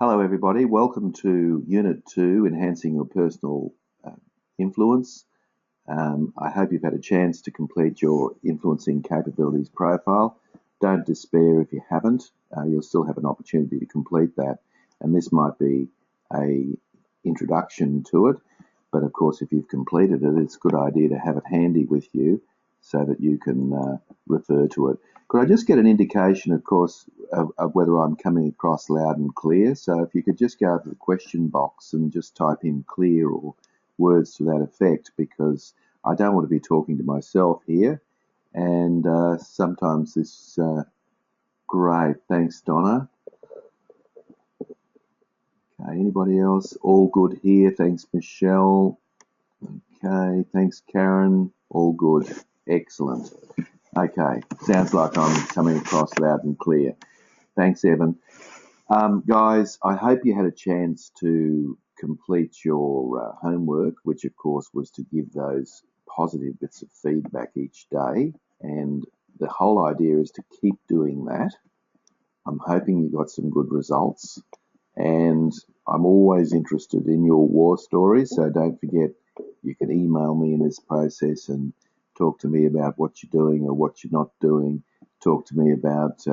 Hello, everybody. Welcome to Unit 2, Enhancing Your Personal Influence. I hope you've had a chance to complete your Influencing Capabilities profile. Don't despair if you haven't. You'll still have an opportunity to complete that. And this might be an introduction to it. But of course, if you've completed it, it's a good idea to have it handy with you so that you can refer to it. Could I just get an indication, of course, of whether I'm coming across loud and clear? So if you could just go to the question box and just type in clear or words to that effect, because I don't want to be talking to myself here. And sometimes this, great, thanks, Donna. Okay, anybody else? All good here, thanks, Michelle. Okay, thanks, Karen. All good, excellent. Okay, sounds like I'm coming across loud and clear. Thanks, Evan. Guys, I hope you had a chance to complete your homework, which of course was to give those positive bits of feedback each day. And the whole idea is to keep doing that. I'm hoping you got some good results. And I'm always interested in your war stories, so don't forget you can email me in this process and talk to me about what you're doing or what you're not doing. Talk to me about,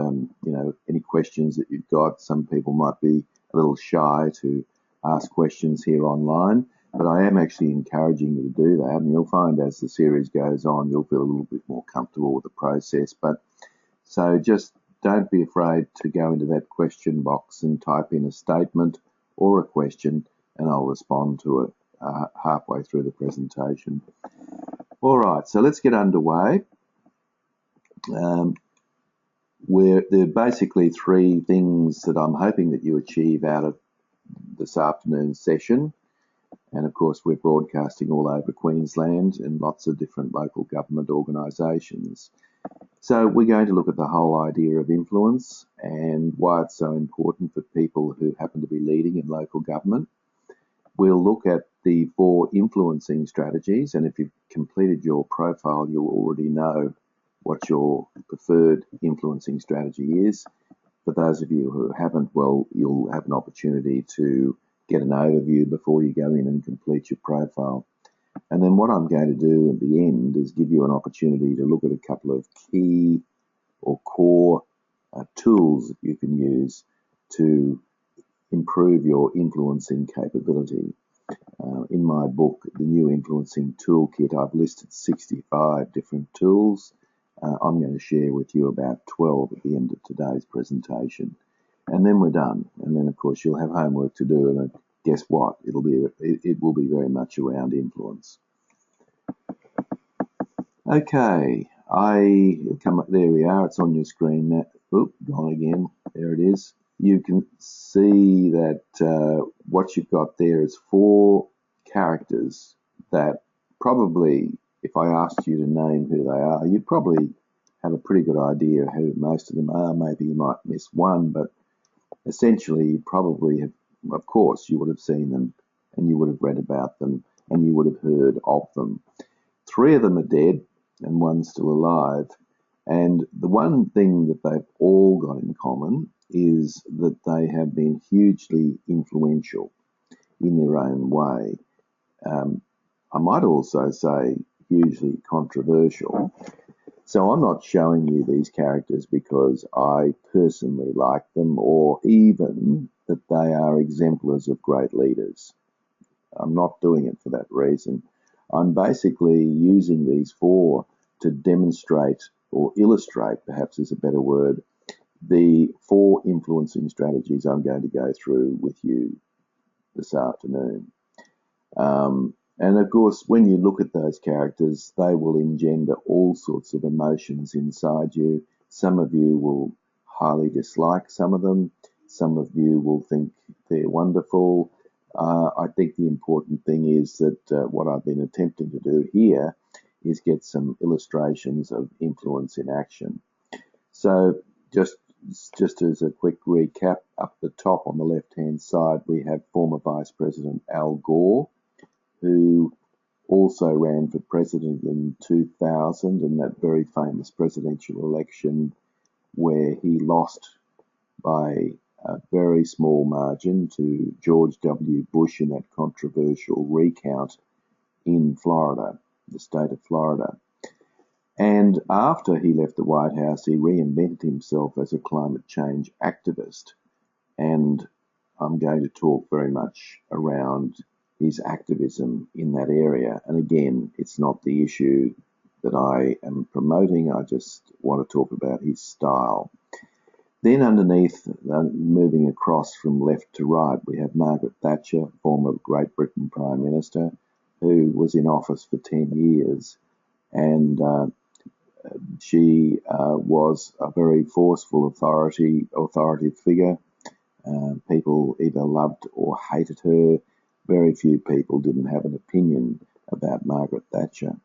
any questions that you've got. Some people might be a little shy to ask questions here online, but I am actually encouraging you to do that. And you'll find as the series goes on, you'll feel a little bit more comfortable with the process. But so just don't be afraid to go into that question box and type in a statement or a question, and I'll respond to it halfway through the presentation. All right, so let's get underway. There are basically three things that I'm hoping that you achieve out of this afternoon's session. And of course, we're broadcasting all over Queensland and lots of different local government organisations. So we're going to look at the whole idea of influence and why it's so important for people who happen to be leading in local government. We'll look at the 4 influencing strategies, and if you've completed your profile, you'll already know what your preferred influencing strategy is. For those of you who haven't, well, you'll have an opportunity to get an overview before you go in and complete your profile. And then what I'm going to do at the end is give you an opportunity to look at a couple of key or core tools that you can use to improve your influencing capability. In my book, The New Influencing Toolkit, I've listed 65 different tools. I'm going to share with you about 12 at the end of today's presentation. And then we're done. And then, of course, you'll have homework to do. And guess what? It will be very much around influence. Okay, there we are. It's on your screen now. Oop, gone again. There it is. You can see that what you've got there is 4 characters that probably, if I asked you to name who they are, you'd probably have a pretty good idea who most of them are. Maybe you might miss one, but essentially you probably have, of course, you would have seen them and you would have read about them and you would have heard of them. 3 of them are dead and 1's still alive. And the one thing that they've all got in common is that they have been hugely influential in their own way. I might also say hugely controversial. So I'm not showing you these characters because I personally like them or even that they are exemplars of great leaders. I'm not doing it for that reason. I'm basically using these 4 to demonstrate or illustrate, perhaps is a better word, the 4 influencing strategies I'm going to go through with you this afternoon. And of course, when you look at those characters, they will engender all sorts of emotions inside you. Some of you will highly dislike some of them. Some of you will think they're wonderful. I think the important thing is that what I've been attempting to do here is get some illustrations of influence in action. So just as a quick recap, up the top on the left-hand side, we have former Vice President Al Gore, who also ran for president in 2000 in that very famous presidential election where he lost by a very small margin to George W. Bush in that controversial recount in Florida, the state of Florida. And after he left the White House, he reinvented himself as a climate change activist. And I'm going to talk very much around his activism in that area. And again, it's not the issue that I am promoting. I just want to talk about his style. Then underneath, moving across from left to right, we have Margaret Thatcher, former Great Britain Prime Minister, who was in office for 10 years. And she was a very forceful authoritative figure. People either loved or hated her. Very few people didn't have an opinion about Margaret Thatcher.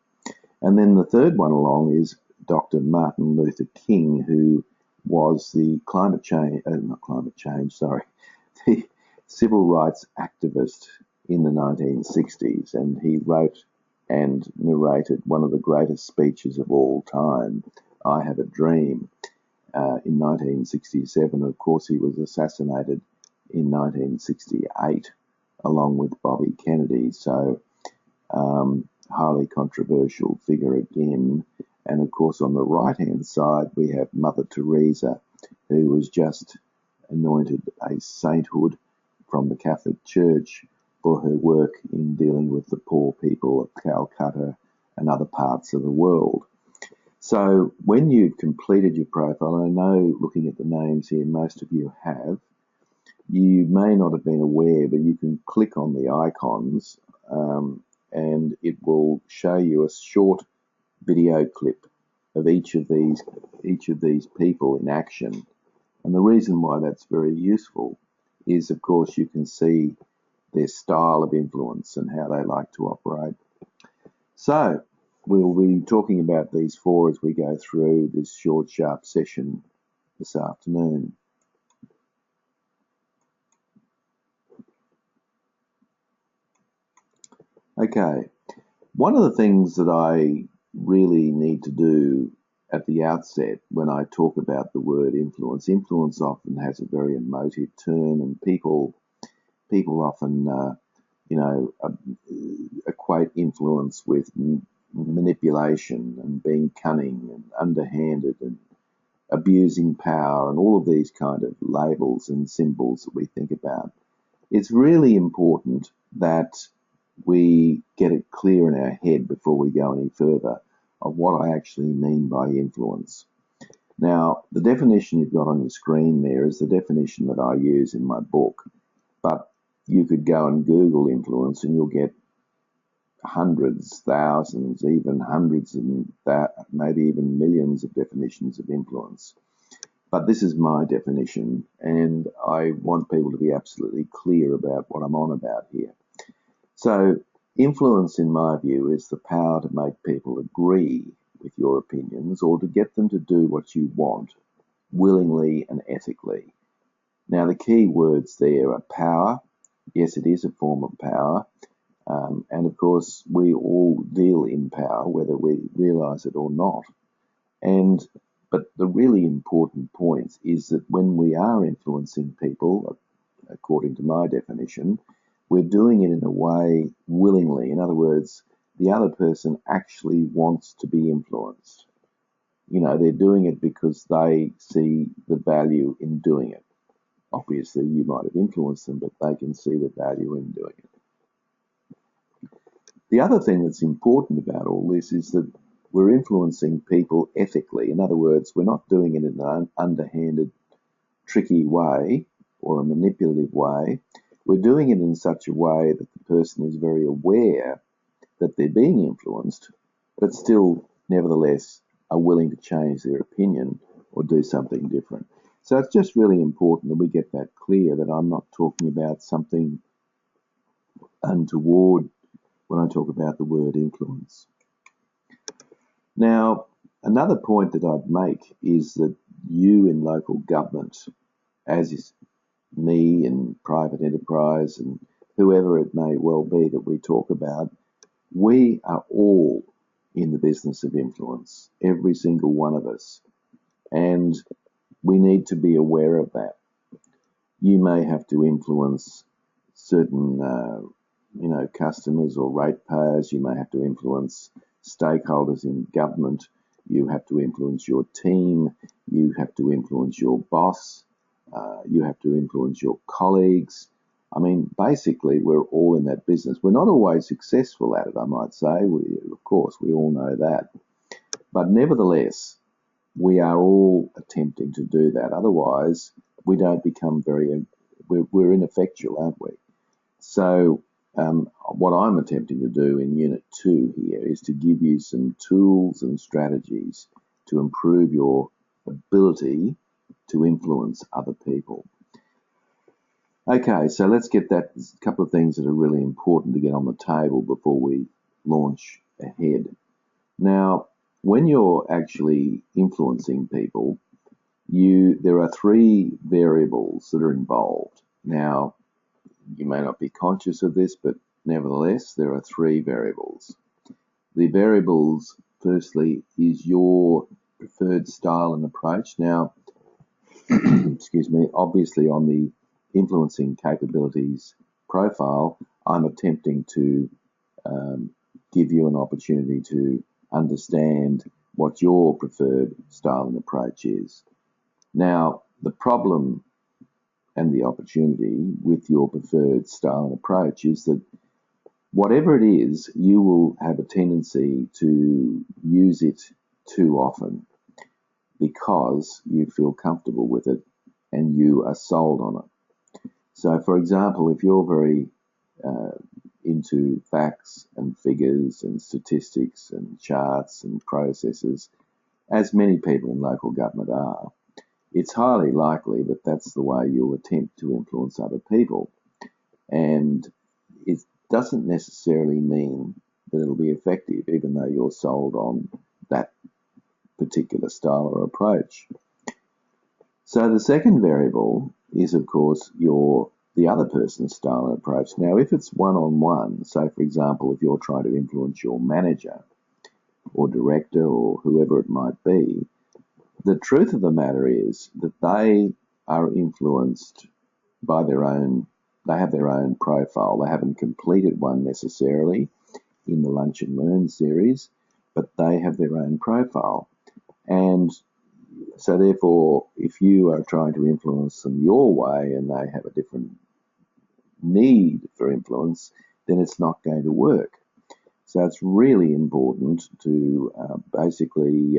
And then the third one along is Dr. Martin Luther King, who was the the civil rights activist in the 1960s. And he wrote and narrated one of the greatest speeches of all time, I Have a Dream, in 1967. Of course, he was assassinated in 1968, along with Bobby Kennedy. So, highly controversial figure again. And of course, on the right-hand side, we have Mother Teresa, who was just anointed a sainthood from the Catholic Church for her work in dealing with the poor people of Calcutta and other parts of the world. So when you've completed your profile, and I know looking at the names here, most of you have, you may not have been aware, but you can click on the icons and it will show you a short video clip of each of these people in action. And the reason why that's very useful is, of course, you can see their style of influence and how they like to operate. So we'll be talking about these four as we go through this short, sharp session this afternoon. Okay, one of the things that I really need to do at the outset when I talk about the word influence often has a very emotive turn, and people often, equate influence with manipulation and being cunning and underhanded and abusing power and all of these kind of labels and symbols that we think about. It's really important that we get it clear in our head before we go any further of what I actually mean by influence. Now, the definition you've got on your screen there is the definition that I use in my book, but you could go and Google influence and you'll get hundreds, thousands, even hundreds, and maybe even millions of definitions of influence. But this is my definition, and I want people to be absolutely clear about what I'm on about here. So, influence, in my view, is the power to make people agree with your opinions or to get them to do what you want, willingly and ethically. Now, the key words there are power. Yes, it is a form of power. And of course, we all deal in power, whether we realize it or not. But the really important point is that when we are influencing people, according to my definition, we're doing it in a way willingly. In other words, the other person actually wants to be influenced. They're doing it because they see the value in doing it. Obviously, you might have influenced them, but they can see the value in doing it. The other thing that's important about all this is that we're influencing people ethically. In other words, we're not doing it in an underhanded, tricky way or a manipulative way. We're doing it in such a way that the person is very aware that they're being influenced, but still, nevertheless, are willing to change their opinion or do something different. So it's just really important that we get that clear, that I'm not talking about something untoward when I talk about the word influence. Now, another point that I'd make is that you in local government, as is me in private enterprise and whoever it may well be that we talk about, we are all in the business of influence, every single one of us. And we need to be aware of that. You may have to influence certain customers or ratepayers. You may have to influence stakeholders in government. You have to influence your team. You have to influence your boss. You have to influence your colleagues. I mean, basically, we're all in that business. We're not always successful at it, I might say. Of course, we all know that. But nevertheless, we are all attempting to do that. Otherwise, we don't become we're ineffectual, aren't we? So what I'm attempting to do in Unit 2 here is to give you some tools and strategies to improve your ability to influence other people. Okay, so let's get that. There's a couple of things that are really important to get on the table before we launch ahead. Now, when you're actually influencing people, there are three variables that are involved. Now, you may not be conscious of this, but nevertheless, there are three variables. The variables, firstly, is your preferred style and approach. Now, excuse me, obviously on the influencing capabilities profile, I'm attempting to give you an opportunity to understand what your preferred style and approach is. Now, the problem and the opportunity with your preferred style and approach is that whatever it is, you will have a tendency to use it too often because you feel comfortable with it and you are sold on it. So, for example, if you're very into facts and figures and statistics and charts and processes, as many people in local government are, it's highly likely that that's the way you'll attempt to influence other people. And it doesn't necessarily mean that it'll be effective, even though you're sold on that particular style or approach. So the second variable is, of course, the other person's style and approach. Now, if it's one-on-one, so for example, if you're trying to influence your manager or director or whoever it might be, the truth of the matter is that they are influenced by they have their own profile. They haven't completed one necessarily in the Lunch and Learn series, but they have their own profile. And so therefore, if you are trying to influence them your way and they have a different need for influence, then it's not going to work. So it's really important to basically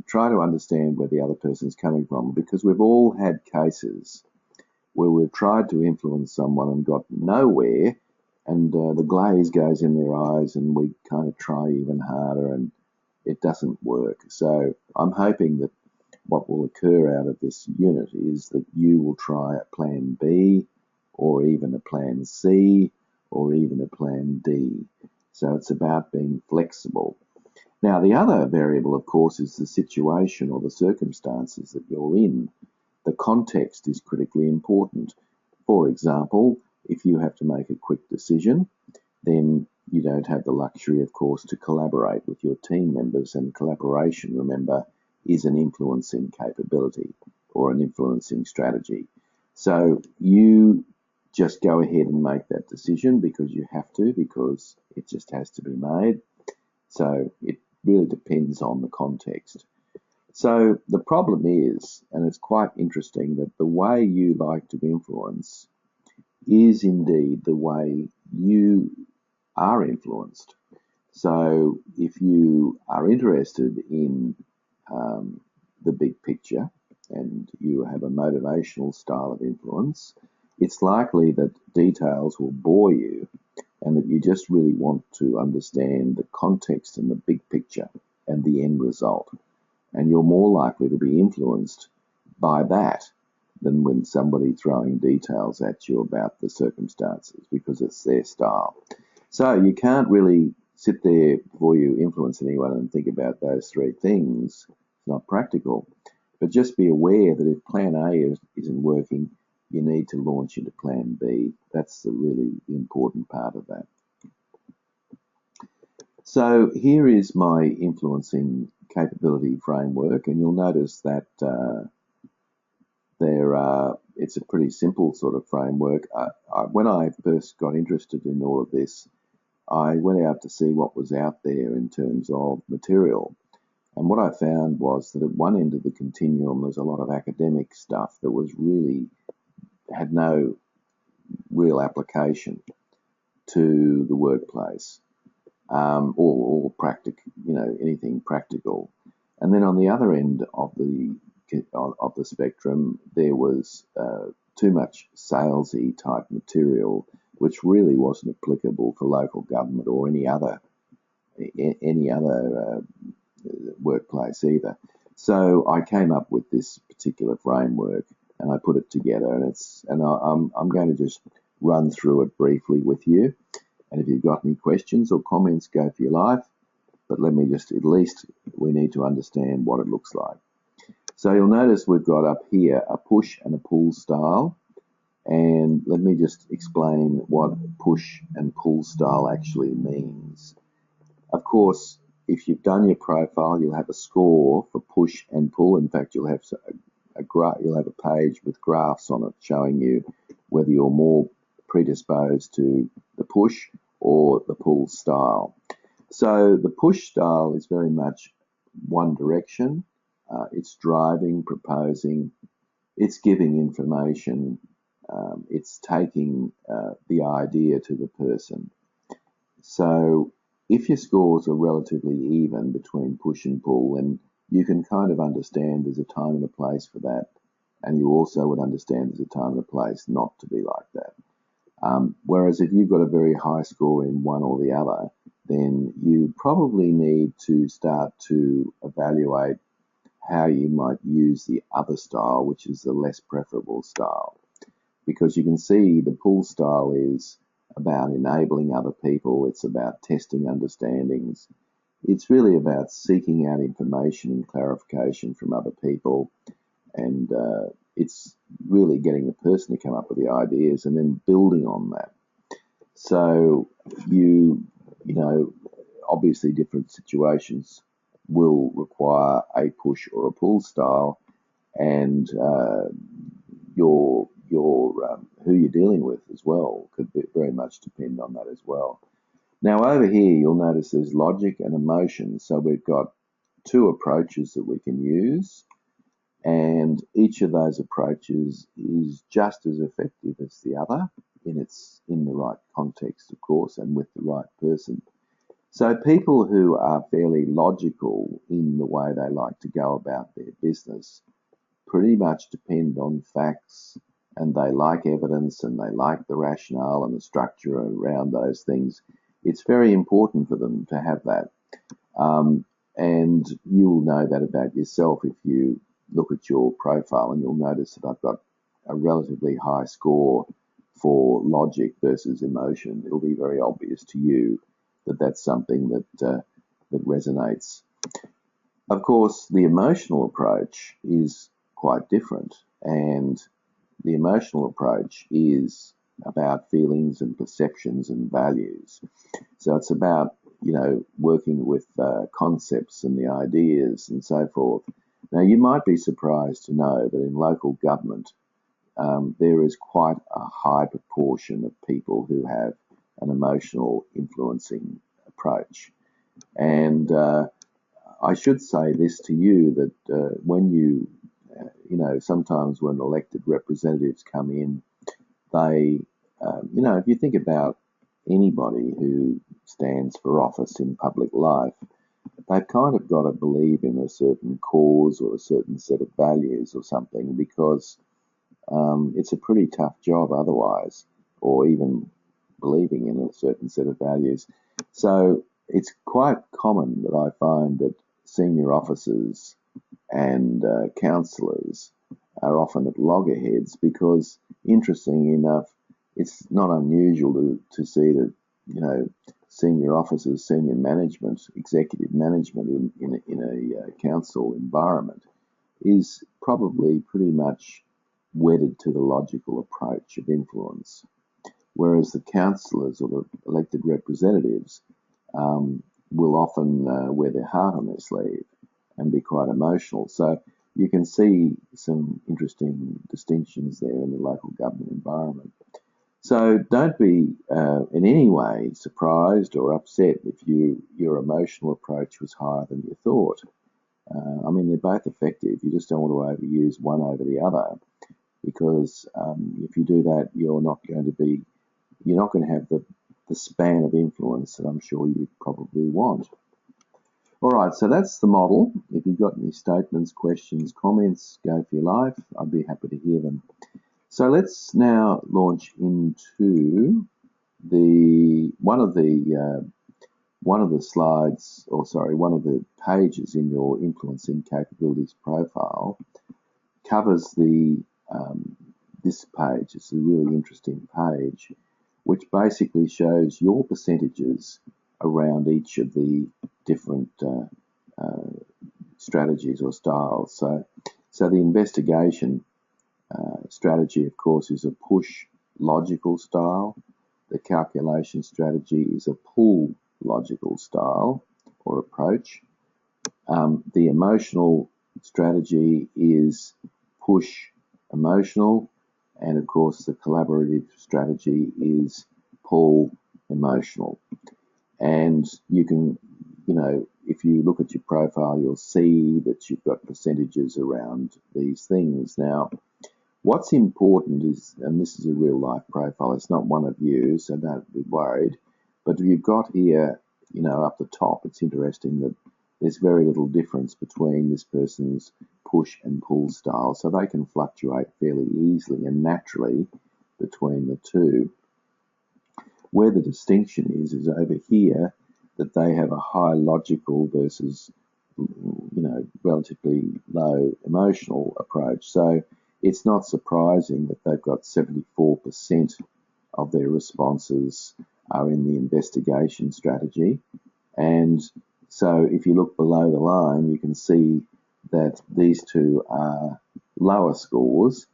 try to understand where the other person's coming from, because we've all had cases where we've tried to influence someone and got nowhere, and the glaze goes in their eyes and we kind of try even harder and it doesn't work. So I'm hoping that what will occur out of this unit is that you will try a plan B or even a plan C or even a plan D. So it's about being flexible. Now, the other variable, of course, is the situation or the circumstances that you're in. The context is critically important. For example, if you have to make a quick decision, then you don't have the luxury, of course, to collaborate with your team members. And collaboration, remember, is an influencing capability or an influencing strategy. So you just go ahead and make that decision because you have to, because it just has to be made. So it really depends on the context. So the problem is, and it's quite interesting, that the way you like to influence is indeed the way you are influenced. So if you are interested in the big picture and you have a motivational style of influence, it's likely that details will bore you and that you just really want to understand the context and the big picture and the end result. And you're more likely to be influenced by that than when somebody throwing details at you about the circumstances, because it's their style. So you can't really sit there before you influence anyone and think about those three things. It's not practical. But just be aware that if plan A isn't working, you need to launch into plan B. That's the really important part of that. So here is my influencing capability framework, and you'll notice that there are it's a pretty simple sort of framework. When I first got interested in all of this, I went out to see what was out there in terms of material. And what I found was that at one end of the continuum, there's a lot of academic stuff that was really had no real application to the workplace, or anything practical. And then on the other end of the spectrum, there was too much salesy type material, which really wasn't applicable for local government or any other workplace either. So I came up with this particular framework and I put it together, and I'm going to just run through it briefly with you. And if you've got any questions or comments, go for your life. But let me just, at least we need to understand what it looks like. So you'll notice we've got up here a push and a pull style. And let me just explain what push and pull style actually means. Of course, if you've done your profile, you'll have a score for push and pull. In fact, you'll have a page with graphs on it showing you whether you're more predisposed to the push or the pull style. So the push style is very much one direction. It's driving, proposing, it's giving information, it's taking the idea to the person. So if your scores are relatively even between push and pull, then you can kind of understand there's a time and a place for that. And you also would understand there's a time and a place not to be like that. Whereas if you've got a very high score in one or the other, then you probably need to start to evaluate how you might use the other style, which is the less preferable style. Because you can see the pull style is about enabling other people, it's about testing understandings, it's really about seeking out information and clarification from other people, and it's really getting the person to come up with the ideas and then building on that. So obviously different situations will require a push or a pull style, and who you're dealing with as well could very much depend on that as well. Now over here you'll notice there's logic and emotion, so we've got two approaches that we can use, and each of those approaches is just as effective as the other in the right context, of course, and with the right person. So people who are fairly logical in the way they like to go about their business pretty much depend on facts, and they like evidence, and they like the rationale and the structure around those things. It's very important for them to have that. And you'll know that about yourself if you look at your profile, and you'll notice that I've got a relatively high score for logic versus emotion. It'll be very obvious to you that that's something that resonates. Of course, the emotional approach is quite different, and the emotional approach is about feelings and perceptions and values. So it's about, working with concepts and the ideas and so forth. Now, you might be surprised to know that in local government, there is quite a high proportion of people who have an emotional influencing approach. And I should say this to you, that when you, sometimes when elected representatives come in, they, if you think about anybody who stands for office in public life, they've kind of got to believe in a certain cause or a certain set of values or something, because it's a pretty tough job otherwise, or even believing in a certain set of values. So it's quite common that I find that senior officers and councillors are often at loggerheads, because, interestingly enough, it's not unusual to see that, senior officers, senior management, executive management in a council environment is probably pretty much wedded to the logical approach of influence, whereas the councillors or the elected representatives will often wear their heart on their sleeve and be quite emotional. So you can see some interesting distinctions there in the local government environment. So don't be in any way surprised or upset if your emotional approach was higher than you thought. I mean, they're both effective. You just don't want to overuse one over the other, because if you do that, you're not going to have the span of influence that I'm sure you probably want. All right, so that's the model. If you've got any statements, questions, comments, go for your life. I'd be happy to hear them. So let's now launch into one of the slides, or sorry, one of the pages in your influencing capabilities profile covers this page. It's a really interesting page, which basically shows your percentages around each of the different strategies or styles. So the investigation strategy, of course, is a push logical style. The calculation strategy is a pull logical style or approach. The emotional strategy is push emotional, and of course the collaborative strategy is pull emotional. And you can, if you look at your profile, you'll see that you've got percentages around these things. Now, what's important is, and this is a real life profile, it's not one of you, so don't be worried, but you've got here, up the top, it's interesting that there's very little difference between this person's push and pull style, so they can fluctuate fairly easily and naturally between the two. Where the distinction is over here, that they have a high logical versus, relatively low emotional approach. So it's not surprising that they've got 74% of their responses are in the investigation strategy. And so if you look below the line, you can see that these two are lower scores.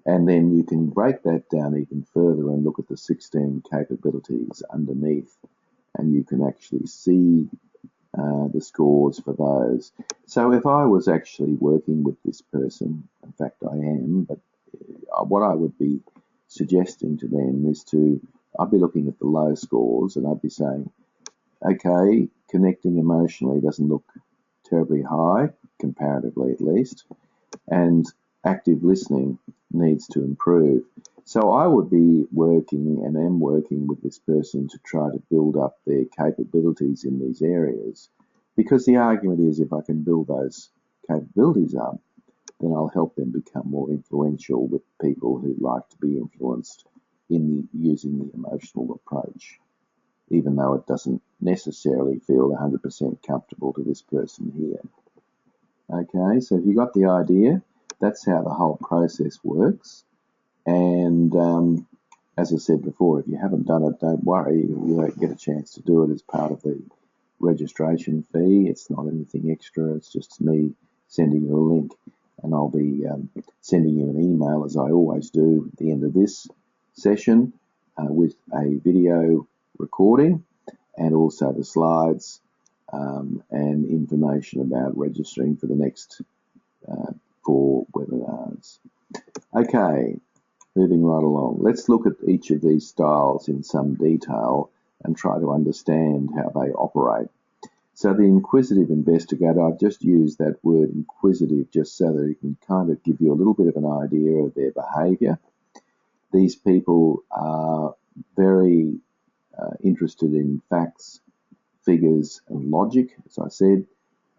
And then you can break that down even further and look at the 16 capabilities underneath, and you can actually see the scores for those. So if I was actually working with this person, in fact I am, but what I would be suggesting to them is I'd be looking at the low scores and I'd be saying, okay, connecting emotionally doesn't look terribly high, comparatively at least, and active listening needs to improve. So I would be working and am working with this person to try to build up their capabilities in these areas, because the argument is if I can build those capabilities up, then I'll help them become more influential with people who like to be influenced using the emotional approach, even though it doesn't necessarily feel 100% comfortable to this person here. Okay, so if you got the idea, that's how the whole process works. And as I said before, if you haven't done it, don't worry. You don't get a chance to do it as part of the registration fee. It's not anything extra. It's just me sending you a link. And I'll be sending you an email, as I always do, at the end of this session with a video recording and also the slides and information about registering for the next 4 webinars. Okay, moving right along. Let's look at each of these styles in some detail and try to understand how they operate. So the inquisitive investigator, I've just used that word inquisitive just so that it can kind of give you a little bit of an idea of their behaviour. These people are very interested in facts, figures and logic, as I said,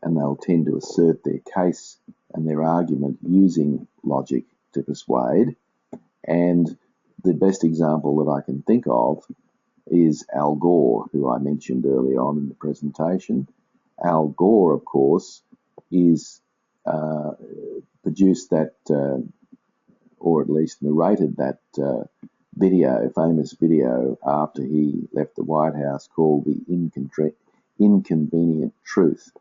and they'll tend to assert their case and their argument using logic to persuade. And the best example that I can think of is Al Gore, who I mentioned earlier on in the presentation. Al Gore, of course, is produced that, or at least narrated that famous video after he left the White House, called The Inconvenient Truth.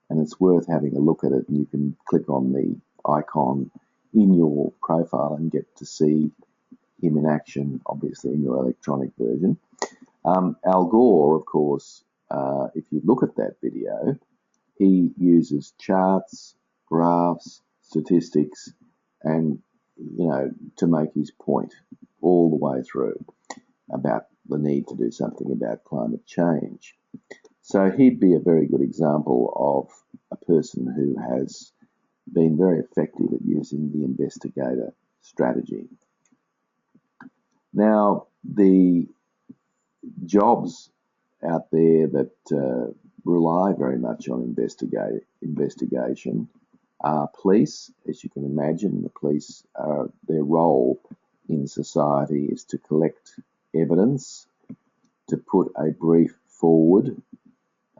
And it's worth having a look at it, and you can click on the icon in your profile and get to see him in action, obviously in your electronic version. Al Gore, of course, if you look at that video, he uses charts, graphs, statistics and, to make his point all the way through about the need to do something about climate change. So he'd be a very good example of a person who has been very effective at using the investigator strategy. Now, the jobs out there that rely very much on investigation are police. As you can imagine, the police, their role in society is to collect evidence, to put a brief forward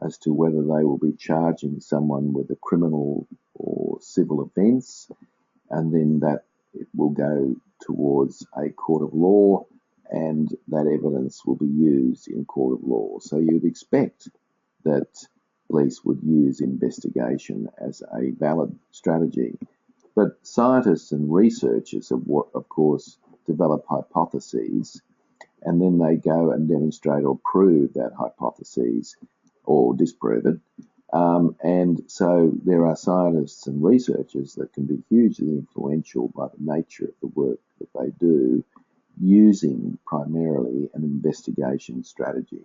as to whether they will be charging someone with a criminal or civil offence, and then that it will go towards a court of law, and that evidence will be used in court of law. So you'd expect that police would use investigation as a valid strategy. But scientists and researchers, of course, develop hypotheses, and then they go and demonstrate or prove that hypothesis or disprove it. And so there are scientists and researchers that can be hugely influential by the nature of the work that they do, using primarily an investigation strategy.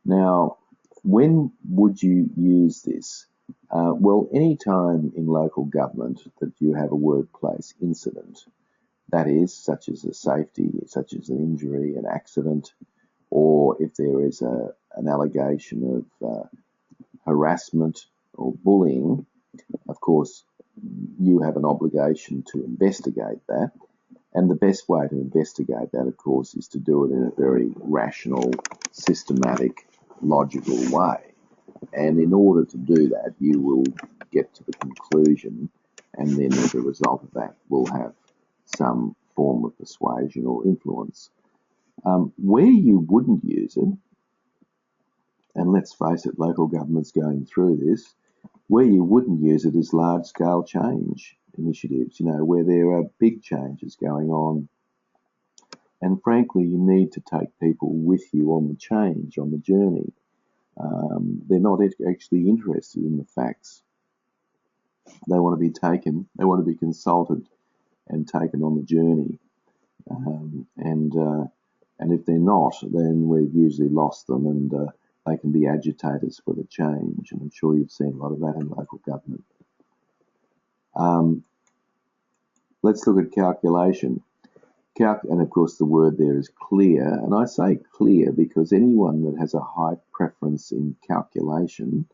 Now, when would you use this? Well, any time in local government that you have a workplace incident, that is, such as a safety, such as an injury, an accident, or if there is an allegation of harassment or bullying, of course, you have an obligation to investigate that. And the best way to investigate that, of course, is to do it in a very rational, systematic, logical way. And in order to do that, you will get to the conclusion, and then as a result of that, will have some form of persuasion or influence. Where you wouldn't use it, and let's face it, local government's going through this, where you wouldn't use it is large-scale change initiatives, where there are big changes going on. And frankly, you need to take people with you on the change, on the journey. They're not actually interested in the facts. They want to be taken, they want to be consulted and taken on the journey. And if they're not, then we've usually lost them, and they can be agitators for the change. And I'm sure you've seen a lot of that in local government. Let's look at calculation. And of course the word there is clear. And I say clear because anyone that has a high preference in calculation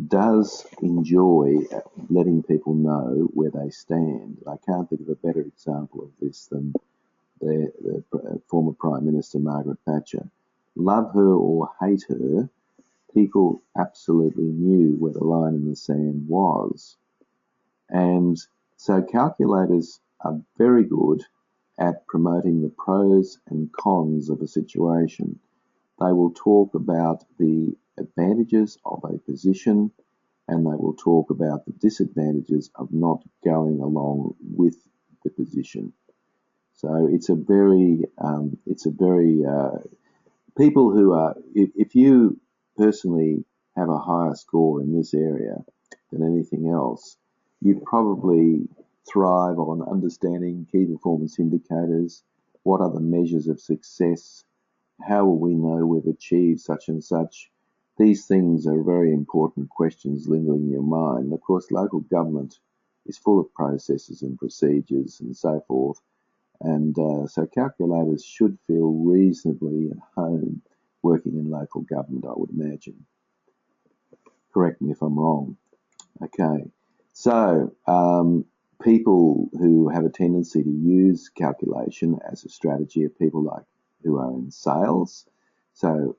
does enjoy letting people know where they stand. I can't think of a better example of this than the former Prime Minister Margaret Thatcher. Love her or hate her, people absolutely knew where the line in the sand was. And so calculators are very good at promoting the pros and cons of a situation. They will talk about the advantages of a position, and they will talk about the disadvantages of not going along with the position. So it's a very people who are, if you personally have a higher score in this area than anything else, you probably thrive on understanding key performance indicators. What are the measures of success? How will we know we've achieved such and such? These things are very important questions lingering in your mind. Of course, local government is full of processes and procedures and so forth. And so calculators should feel reasonably at home working in local government, I would imagine. Correct me if I'm wrong. Okay. So people who have a tendency to use calculation as a strategy are people like who are in sales. So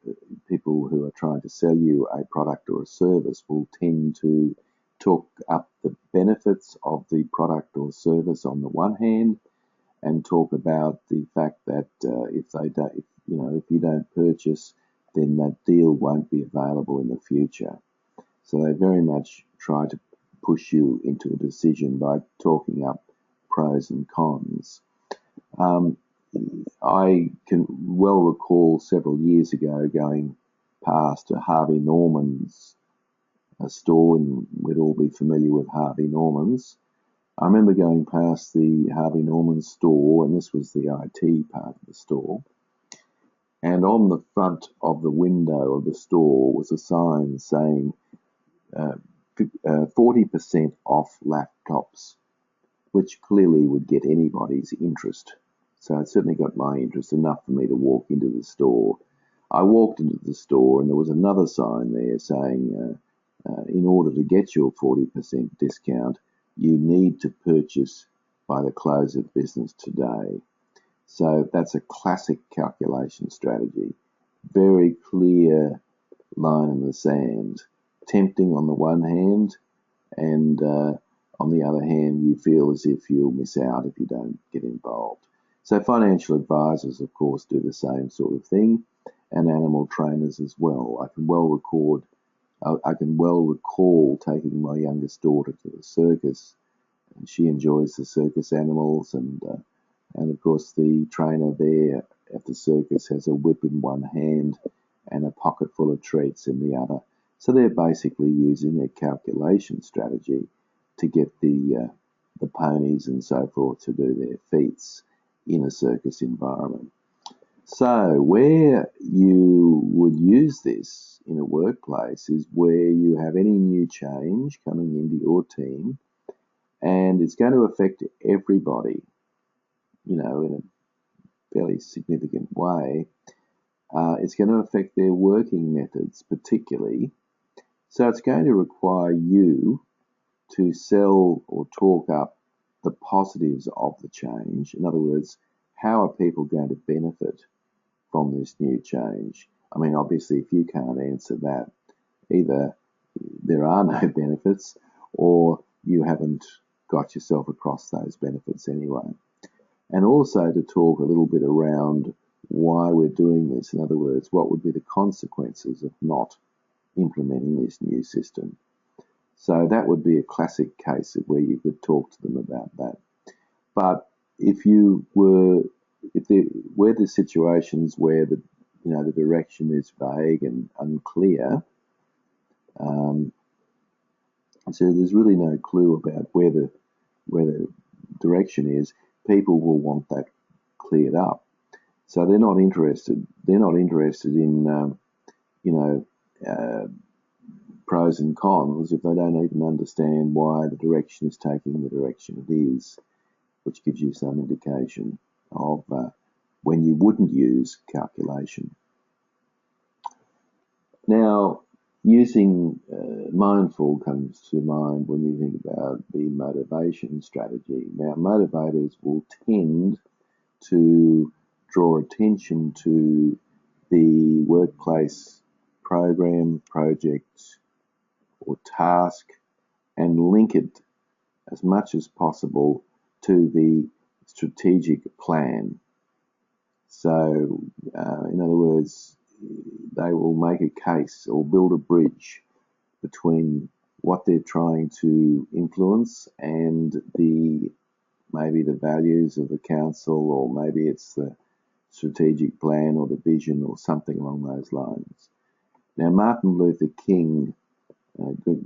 people who are trying to sell you a product or a service will tend to talk up the benefits of the product or service on the one hand, and talk about the fact that if you don't purchase, then that deal won't be available in the future. So they very much try to push you into a decision by talking up pros and cons. I can well recall several years ago going past a Harvey Norman's store, and we'd all be familiar with Harvey Norman's. I remember going past the Harvey Norman store, and this was the IT part of the store, and on the front of the window of the store was a sign saying 40% off laptops, which clearly would get anybody's interest. So it certainly got my interest, enough for me to walk into the store. I walked into the store and there was another sign there saying, in order to get your 40% discount, you need to purchase by the close of business today. So that's a classic calculation strategy. Very clear line in the sand. Tempting on the one hand, and on the other hand, you feel as if you'll miss out if you don't get involved. So financial advisors, of course, do the same sort of thing, and animal trainers as well. I can well recall taking my youngest daughter to the circus, and she enjoys the circus animals, and of course the trainer there at the circus has a whip in one hand and a pocket full of treats in the other. So they're basically using a calculation strategy to get the ponies and so forth to do their feats in a circus environment. So where you would use this in a workplace is where you have any new change coming into your team, and it's going to affect everybody, in a fairly significant way. It's going to affect their working methods particularly. So it's going to require you to sell or talk up the positives of the change. In other words, how are people going to benefit from this new change? I mean, obviously, if you can't answer that, either there are no benefits or you haven't got yourself across those benefits anyway. And also to talk a little bit around why we're doing this. In other words, what would be the consequences of not implementing this new system? So that would be a classic case of where you could talk to them about that. But if there were situations where the direction is vague and unclear, so there's really no clue about where the direction is, people will want that cleared up. So they're not interested. They're not interested in pros and cons if they don't even understand why the direction is taking the direction it is, which gives you some indication of when you wouldn't use calculation. Now, using mindful comes to mind when you think about the motivation strategy. Now, motivators will tend to draw attention to the workplace program, project, or task, and link it as much as possible to the strategic plan. So, in other words, they will make a case or build a bridge between what they're trying to influence and maybe the values of the council, or maybe it's the strategic plan or the vision or something along those lines. Now, Martin Luther King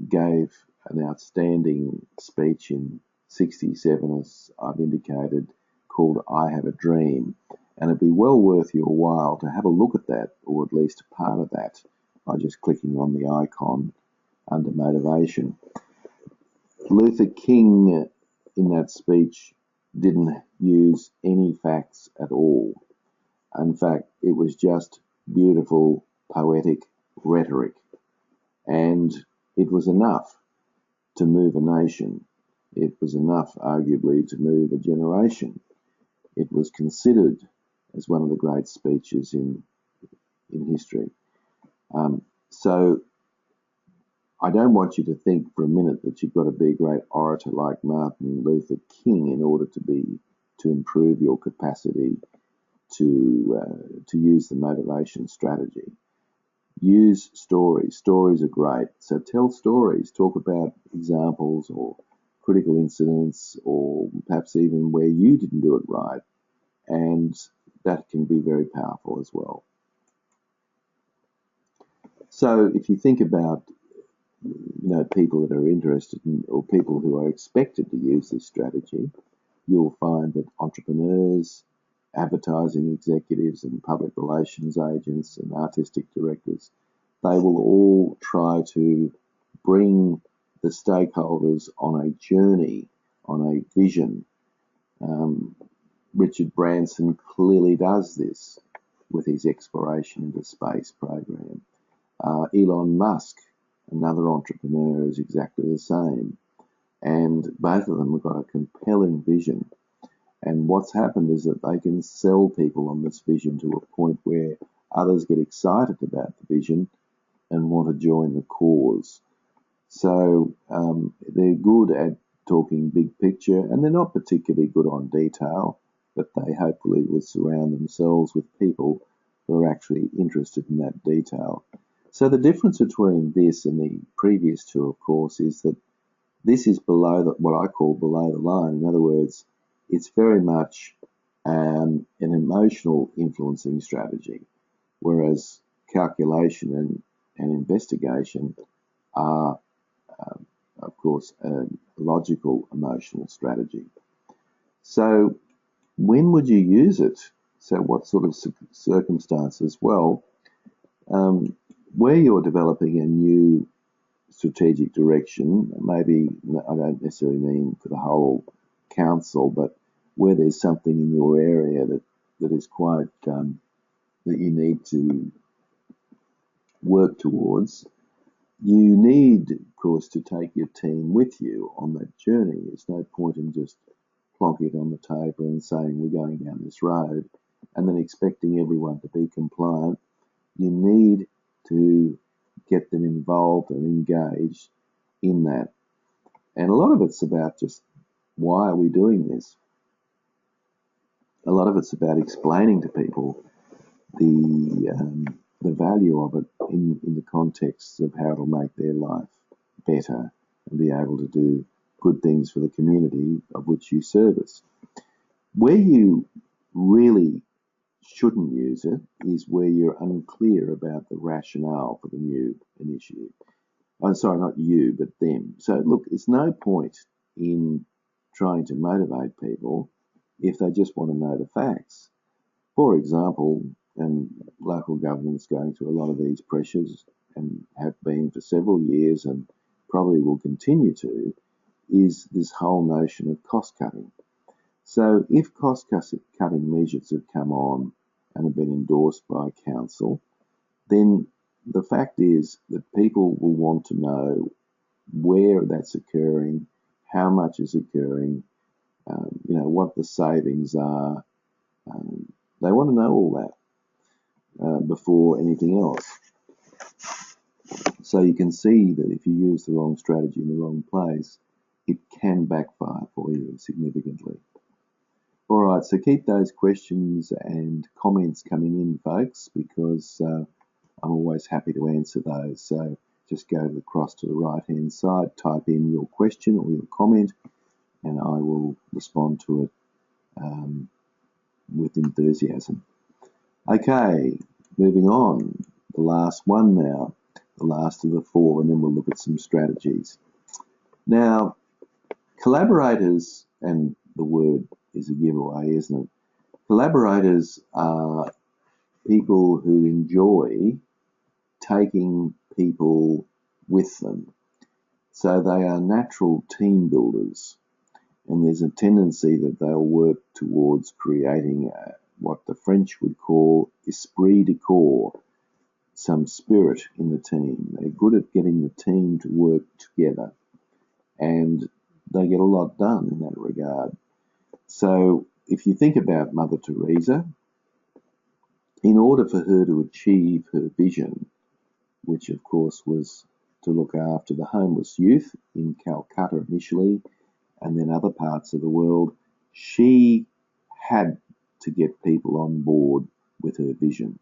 gave an outstanding speech in 1967, as I've indicated, called I Have a Dream. And it'd be well worth your while to have a look at that, or at least a part of that, by just clicking on the icon under motivation. Luther King, in that speech, didn't use any facts at all. In fact, it was just beautiful, poetic rhetoric. And it was enough to move a nation. It was enough, arguably, to move a generation. It was considered as one of the great speeches in history. So I don't want you to think for a minute that you've got to be a great orator like Martin Luther King in order to improve your capacity to use the motivation strategy. Use stories. Stories are great. So tell stories. Talk about examples or critical incidents, or perhaps even where you didn't do it right. And that can be very powerful as well. So if you think about people that are interested in, or people who are expected to use this strategy, you'll find that entrepreneurs, advertising executives and public relations agents and artistic directors, they will all try to bring the stakeholders on a journey, on a vision. Richard Branson clearly does this with his exploration into space program. Elon Musk, another entrepreneur, is exactly the same. And both of them have got a compelling vision. And what's happened is that they can sell people on this vision to a point where others get excited about the vision and want to join the cause. So they're good at talking big picture, and they're not particularly good on detail, but they hopefully will surround themselves with people who are actually interested in that detail. So the difference between this and the previous two, of course, is that this is below what I call below the line. In other words, it's very much an emotional influencing strategy, whereas calculation and investigation are, of course, a logical emotional strategy. So when would you use it? So what sort of circumstances? Well, where you're developing a new strategic direction, maybe I don't necessarily mean for the whole council, but where there's something in your area that is quite that you need to work towards, you need, of course, to take your team with you on that journey. There's no point in just plonking it on the table and saying we're going down this road and then expecting everyone to be compliant. You need to get them involved and engaged in that. And a lot of it's about just, why are we doing this? A lot of it's about explaining to people the value of it in the context of how it'll make their life better and be able to do good things for the community of which you service. Where you really shouldn't use it is where you're unclear about the rationale for the new initiative. I'm sorry, not you, but them. So look, it's no point in trying to motivate people if they just want to know the facts. For example, and local government's going through a lot of these pressures and have been for several years and probably will continue to, is this whole notion of cost cutting. So if cost cutting measures have come on and have been endorsed by council, then the fact is that people will want to know where that's occurring, how much is occurring, what the savings are. They want to know all that before anything else. So you can see that if you use the wrong strategy in the wrong place, it can backfire for you significantly. All right, so keep those questions and comments coming in, folks, because I'm always happy to answer those. So just go across to the right-hand side, type in your question or your comment, and I will respond to it with enthusiasm. Okay, moving on. The last one now, the last of the four, and then we'll look at some strategies. Now, collaborators, and the word is a giveaway, isn't it? Collaborators are people who enjoy taking people with them. So they are natural team builders, and there's a tendency that they'll work towards creating what the French would call esprit de corps, some spirit in the team. They're good at getting the team to work together, and they get a lot done in that regard. So if you think about Mother Teresa, in order for her to achieve her vision, which of course was to look after the homeless youth in Calcutta initially, and then other parts of the world, she had to get people on board with her vision.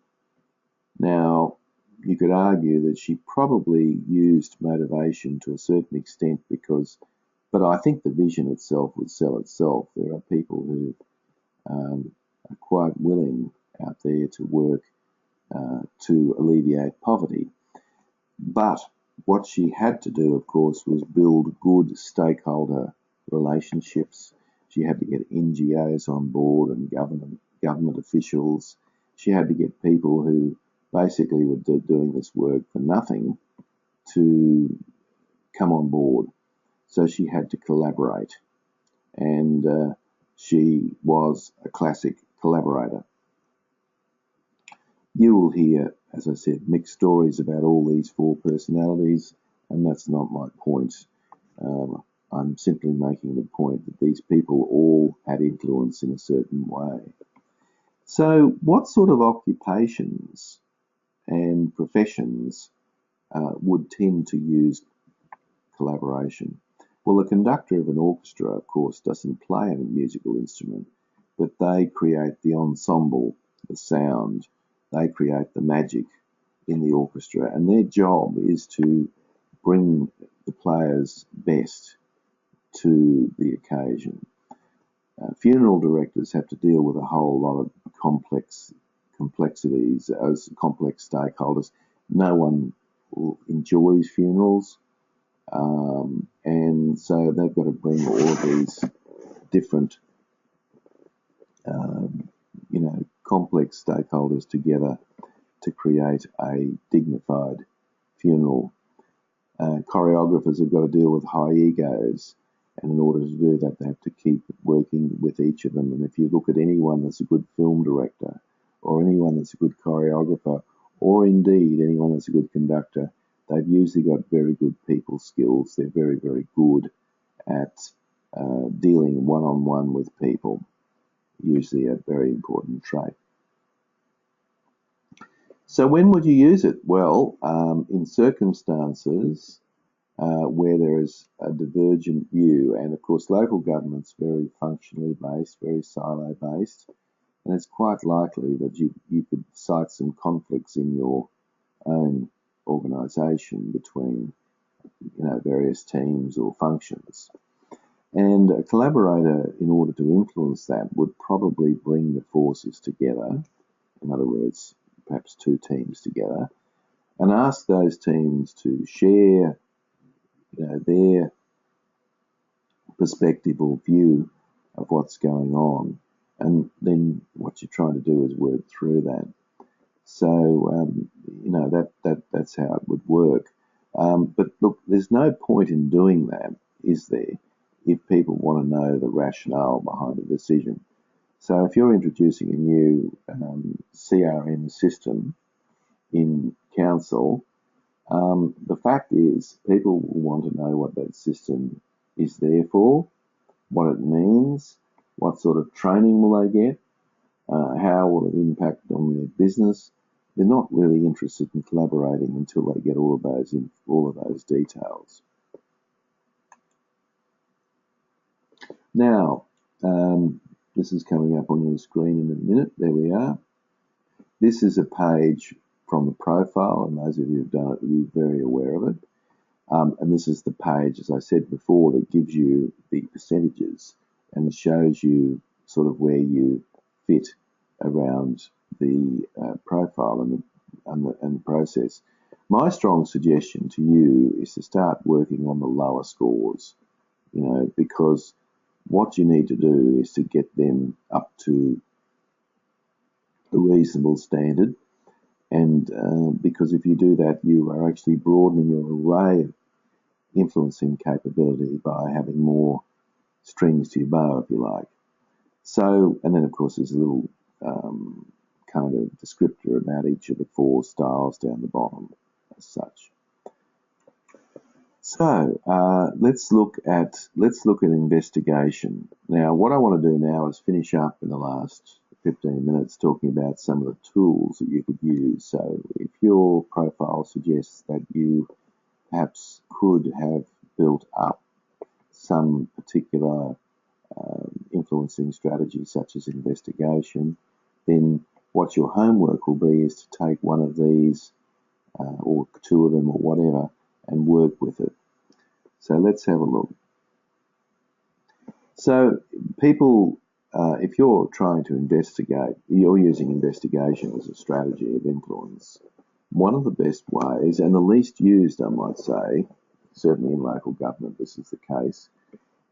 Now, you could argue that she probably used motivation to a certain extent but I think the vision itself would sell itself. There are people who are quite willing out there to work to alleviate poverty. But what she had to do, of course, was build good stakeholder relationships. She had to get NGOs on board and government officials. She had to get people who basically were doing this work for nothing to come on board. So she had to collaborate, and she was a classic collaborator. You will hear, as I said, mixed stories about all these four personalities, and that's not my point. I'm simply making the point that these people all had influence in a certain way. So, what sort of occupations and professions would tend to use collaboration? Well, the conductor of an orchestra, of course, doesn't play a musical instrument, but they create the ensemble, the sound, they create the magic in the orchestra, and their job is to bring the players' best to the occasion. Funeral directors have to deal with a whole lot of complexities as complex stakeholders. No one enjoys funerals, and so they've got to bring all of these different, complex stakeholders together to create a dignified funeral. Choreographers have got to deal with high egos, and in order to do that, they have to keep working with each of them. And if you look at anyone that's a good film director, or anyone that's a good choreographer, or indeed anyone that's a good conductor, they've usually got very good people skills. They're very, very good at dealing one-on-one with people, usually a very important trait. So when would you use it? Well, in circumstances where there is a divergent view, and of course local government's very functionally based, very silo-based, and it's quite likely that you could cite some conflicts in your own organisation between various teams or functions. And a collaborator, in order to influence that, would probably bring the forces together, in other words, perhaps two teams together, and ask those teams to share their perspective or view of what's going on. And then what you're trying to do is work through that. So, that's how it would work. But look, there's no point in doing that, is there, if people want to know the rationale behind a decision. So if you're introducing a new CRM system in council, the fact is people will want to know what that system is there for, what it means, what sort of training will they get, how will it impact on their business. They're not really interested in collaborating until they get all of those details. Now, this is coming up on your screen in a minute. There we are. This is a page from the profile, and those of you who've done it will be very aware of it. And this is the page, as I said before, that gives you the percentages and shows you sort of where you fit around the profile and the process. My strong suggestion to you is to start working on the lower scores, because what you need to do is to get them up to a reasonable standard. And because if you do that, you are actually broadening your array of influencing capability by having more strings to your bow, if you like. So, and then of course there's a little kind of descriptor about each of the four styles down the bottom as such. So let's look at investigation. Now, what I want to do now is finish up in the last 15 minutes talking about some of the tools that you could use. So if your profile suggests that you perhaps could have built up some particular influencing strategy such as investigation, then what your homework will be is to take one of these or two of them or whatever and work with it. So let's have a look. So people, if you're trying to investigate, you're using investigation as a strategy of influence, one of the best ways, and the least used, I might say, certainly in local government this is the case,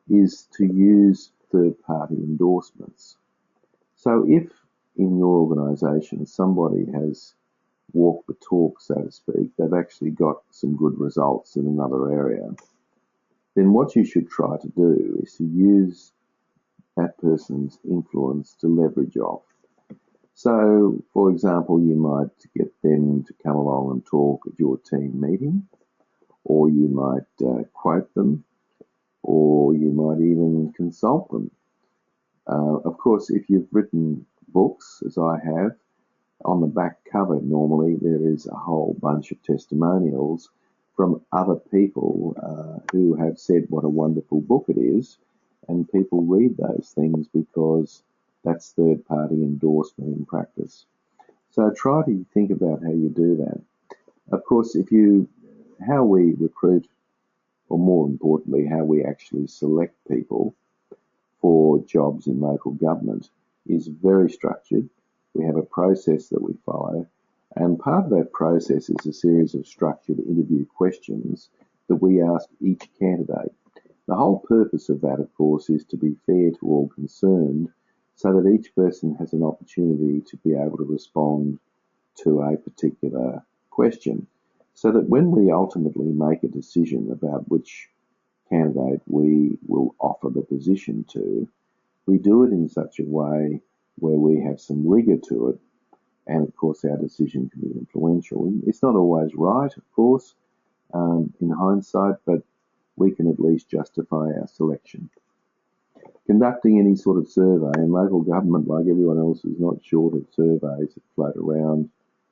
is to use third-party endorsements. So if in your organisation somebody has walked the talk, so to speak, they've actually got some good results in another area, then what you should try to do is to use that person's influence to leverage off. So, for example, you might get them to come along and talk at your team meeting, or you might quote them, or you might even consult them. Of course, if you've written books, as I have, on the back cover normally there is a whole bunch of testimonials from other people who have said what a wonderful book it is, and people read those things because that's third-party endorsement in practice. So try to think about how you do that. Of course, how we recruit, or more importantly, how we actually select people for jobs in local government is very structured. We have a process that we follow, and part of that process is a series of structured interview questions that we ask each candidate. The whole purpose of that, of course, is to be fair to all concerned, so that each person has an opportunity to be able to respond to a particular question, so that when we ultimately make a decision about which candidate we will offer the position to, we do it in such a way where we have some rigour to it, and of course our decision can be influential. It's not always right, of course, in hindsight, but we can at least justify our selection. Conducting any sort of survey in local government, like everyone else, is not short of surveys that float around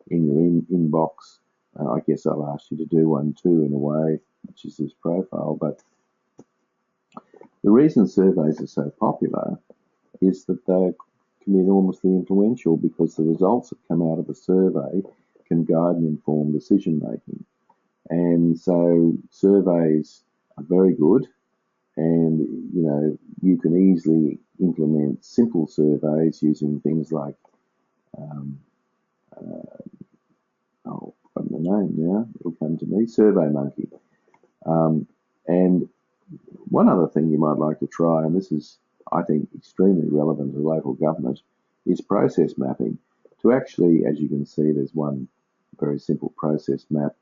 in your inbox. I guess I've asked you to do one too, in a way, which is this profile, but the reason surveys are so popular is that they can be enormously influential, because the results that come out of a survey can guide and inform decision making. And so surveys are very good, and you can easily implement simple surveys using things like I've forgotten the name now, it'll come to me, SurveyMonkey. And one other thing you might like to try, and this is, I think, extremely relevant to local government, is process mapping. To actually, as you can see, there's one very simple process map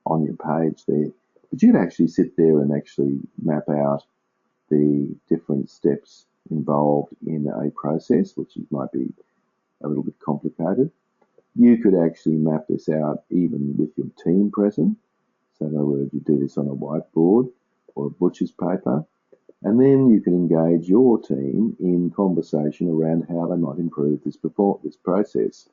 on your page there, but you'd actually sit there and actually map out the different steps involved in a process, which might be a little bit complicated. You could actually map this out even with your team present. So in other words, you do this on a whiteboard or a butcher's paper, and then you can engage your team in conversation around how they might improve this process.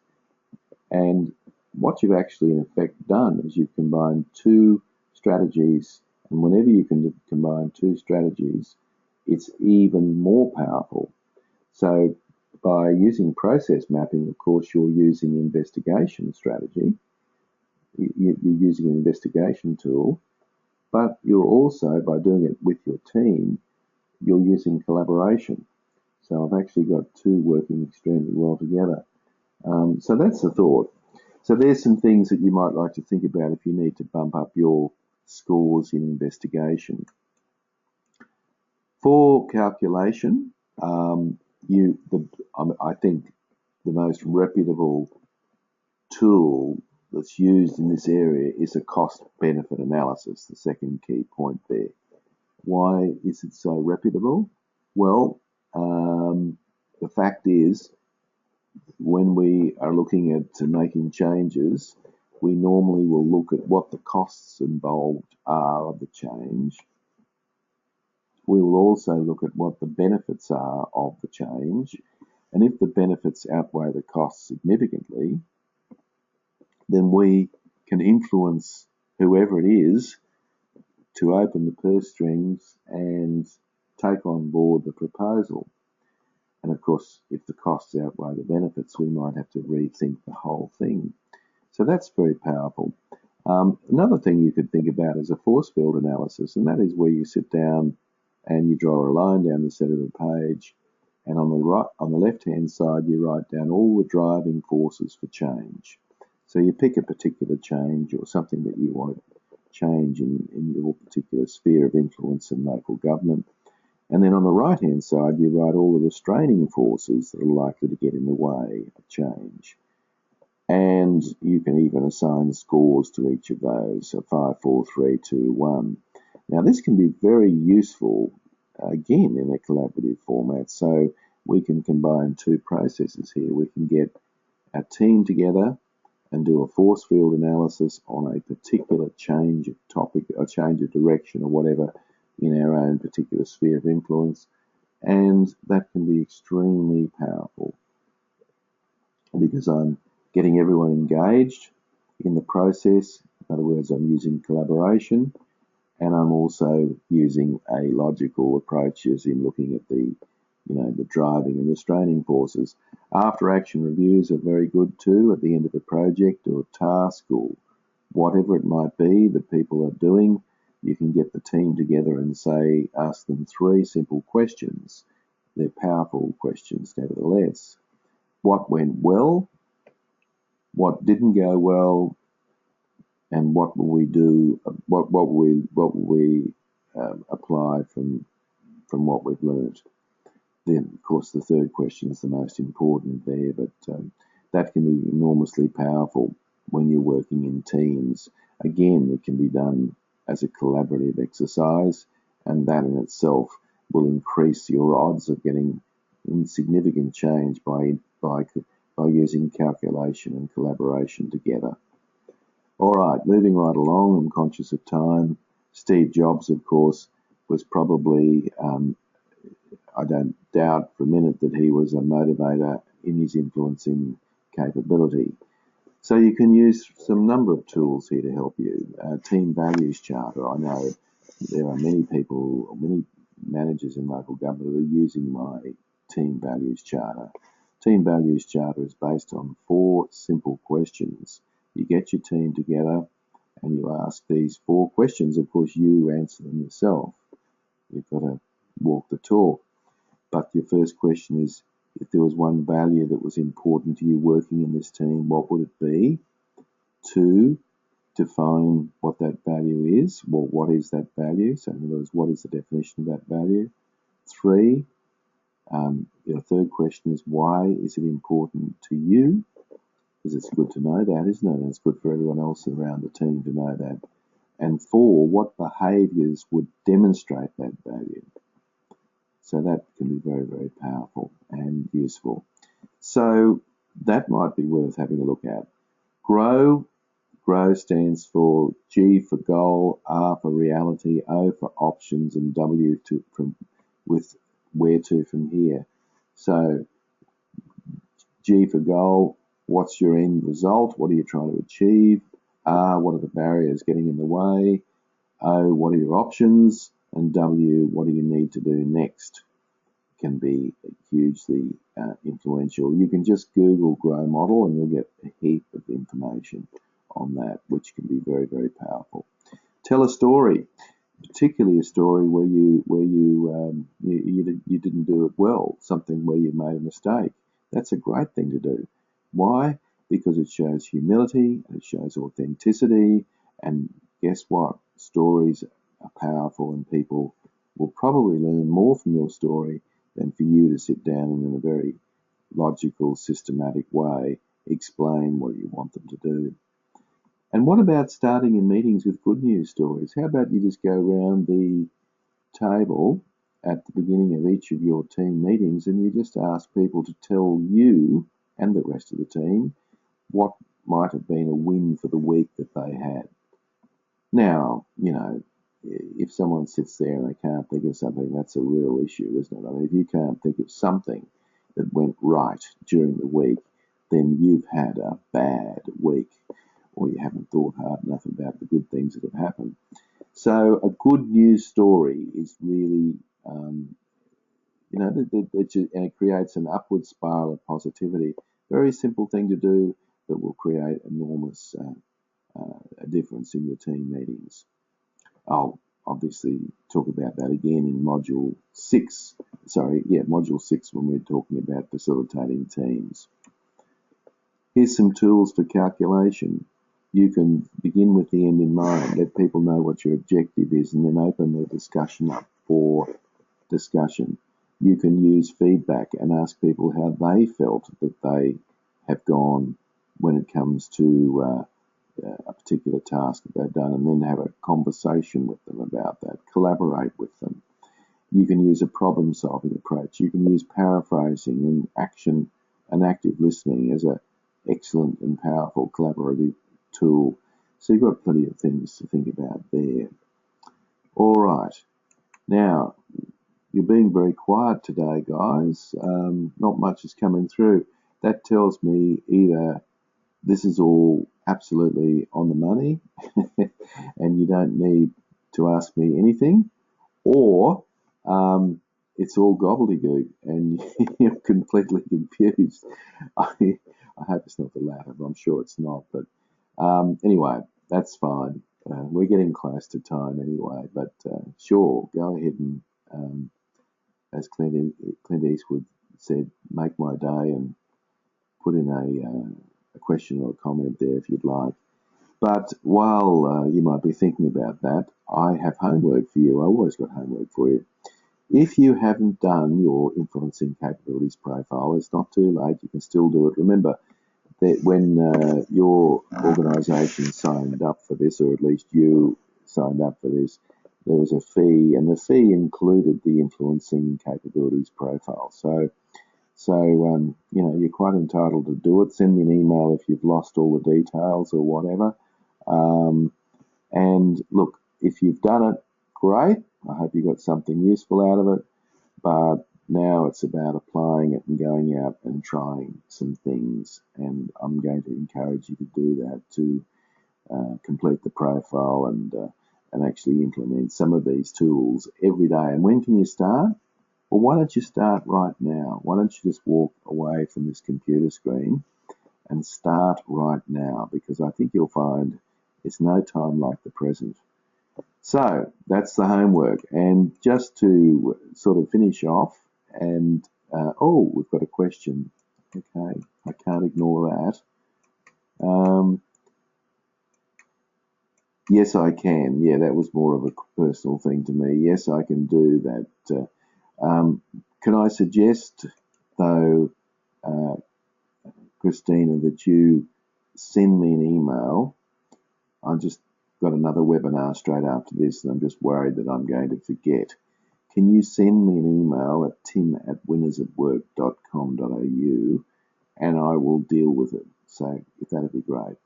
And what you've actually in effect done is you've combined two strategies, and whenever you can combine two strategies, it's even more powerful. So by using process mapping, of course, you're using investigation strategy. You're using an investigation tool, but you're also, by doing it with your team, you're using collaboration. So I've actually got two working extremely well together. So that's the thought. So there's some things that you might like to think about if you need to bump up your scores in investigation. For calculation, I think the most reputable tool that's used in this area is a cost-benefit analysis, the second key point there. Why is it so reputable? Well, the fact is, when we are looking at making changes, we normally will look at what the costs involved are of the change. We will also look at what the benefits are of the change, and if the benefits outweigh the costs significantly, then we can influence whoever it is to open the purse strings and take on board the proposal. And of course, if the costs outweigh the benefits, we might have to rethink the whole thing. So that's very powerful. Another thing you could think about is a force field analysis, and that is where you sit down and you draw a line down the centre of the page, and on the left-hand side, you write down all the driving forces for change. So you pick a particular change or something that you want to change in your particular sphere of influence in local government. And then on the right-hand side, you write all the restraining forces that are likely to get in the way of change. And you can even assign scores to each of those, so 5, 4, 3, 2, 1. Now, this can be very useful, again, in a collaborative format. So we can combine two processes here. We can get a team together and do a force field analysis on a particular change of topic, or change of direction or whatever in our own particular sphere of influence. And that can be extremely powerful because I'm getting everyone engaged in the process. In other words, I'm using collaboration, and I'm also using a logical approach as in looking at the driving and restraining forces. After action reviews are very good too at the end of a project or a task or whatever it might be that people are doing. You can get the team together and say, ask them 3 simple questions. They're powerful questions nevertheless. What went well? What didn't go well? And what will we do? What will we apply from what we've learned? Then, of course, the third question is the most important there, but that can be enormously powerful when you're working in teams. Again, it can be done as a collaborative exercise, and that in itself will increase your odds of getting significant change by using calculation and collaboration together. All right, moving right along, I'm conscious of time. Steve Jobs, of course, was probably I don't doubt for a minute that he was a motivator in his influencing capability. So you can use some number of tools here to help you. Team values charter. I know there are many people, many managers in local government who are using my team values charter. Team values charter is based on 4 simple questions. You get your team together and you ask these 4 questions. Of course, you answer them yourself. You've got to walk the talk. But your first question is, if there was one value that was important to you working in this team, what would it be? 2, define what that value is. Well, what is that value? So in other words, what is the definition of that value? 3, your third question is, why is it important to you? Because it's good to know that, isn't it? And it's good for everyone else around the team to know that. And 4, what behaviours would demonstrate that value? So that can be very, very powerful and useful. So that might be worth having a look at. GROW. GROW stands for G for goal, R for reality, O for options, and W with where to from here. So G for goal, what's your end result? What are you trying to achieve? R, what are the barriers getting in the way? O, what are your options? And W, what do you need to do next? Can be hugely influential. You can just Google GROW model and you'll get a heap of information on that, which can be very, very powerful. Tell a story, particularly a story where you didn't do it well, something where you made a mistake. That's a great thing to do. Why? Because it shows humility, it shows authenticity, and guess what? Stories are powerful, and people will probably learn more from your story than for you to sit down and in a very logical, systematic way explain what you want them to do. And what about starting in meetings with good news stories? How about you just go around the table at the beginning of each of your team meetings and you just ask people to tell you and the rest of the team what might have been a win for the week that they had. Now, if someone sits there and they can't think of something, that's a real issue, isn't it? I mean, if you can't think of something that went right during the week, then you've had a bad week, or you haven't thought hard enough about the good things that have happened. So a good news story is really, and it creates an upward spiral of positivity. Very simple thing to do, but will create enormous difference in your team meetings. I'll obviously talk about that again in Module 6. Module 6 when we're talking about facilitating teams. Here's some tools for calculation. You can begin with the end in mind, let people know what your objective is, and then open the discussion up for discussion. You can use feedback and ask people how they felt that they have gone when it comes to a particular task that they've done, and then have a conversation with them about that. Collaborate with them. You can use a problem-solving approach. You can use paraphrasing and action and active listening as an excellent and powerful collaborative tool. So you've got plenty of things to think about there. All right. Now, you're being very quiet today, guys. Not much is coming through. That tells me either this is all absolutely on the money and you don't need to ask me anything, or it's all gobbledygook and you're completely confused. I hope it's not the latter, but I'm sure it's not. But anyway, that's fine. We're getting close to time anyway, but sure, go ahead and, as Clint Eastwood said, make my day and put in a question or a comment there if you'd like. But while you might be thinking about that, I have homework for you. I always got homework for you. If you haven't done your influencing capabilities profile, it's not too late. You can still do it. Remember that when your organisation signed up for this, or at least you signed up for this, there was a fee, and the fee included the influencing capabilities profile. So you're quite entitled to do it. Send me an email if you've lost all the details or whatever. And look, if you've done it, great. I hope you got something useful out of it. But now it's about applying it and going out and trying some things. And I'm going to encourage you to do that, to complete the profile and actually implement some of these tools every day. And when can you start? Well, why don't you start right now? Why don't you just walk away from this computer screen and start right now? Because I think you'll find it's no time like the present. So that's the homework. And just to sort of finish off, and we've got a question. Okay, I can't ignore that. Yes, I can. Yeah, that was more of a personal thing to me. Yes, I can do that. Can I suggest, though, Christina, that you send me an email? I just got another webinar straight after this, and I'm just worried that I'm going to forget. Can you send me an email at tim@winnersatwork.com.au, and I will deal with it. So if that'd be great.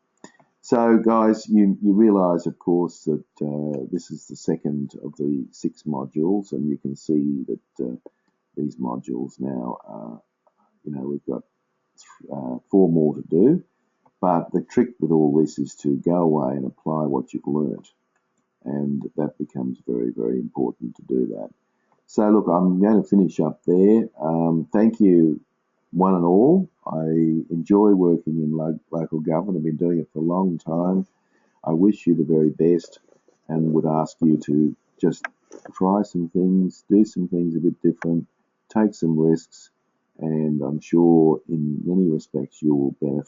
So, guys, you realise, of course, that this is the second of the 6 modules, and you can see that these modules now, we've got 4 more to do. But the trick with all this is to go away and apply what you've learnt, and that becomes very, very important to do that. So, look, I'm going to finish up there. Thank you, one and all. I enjoy working in local government. I've been doing it for a long time. I wish you the very best and would ask you to just try some things, do some things a bit different, take some risks, and I'm sure in many respects you will benefit.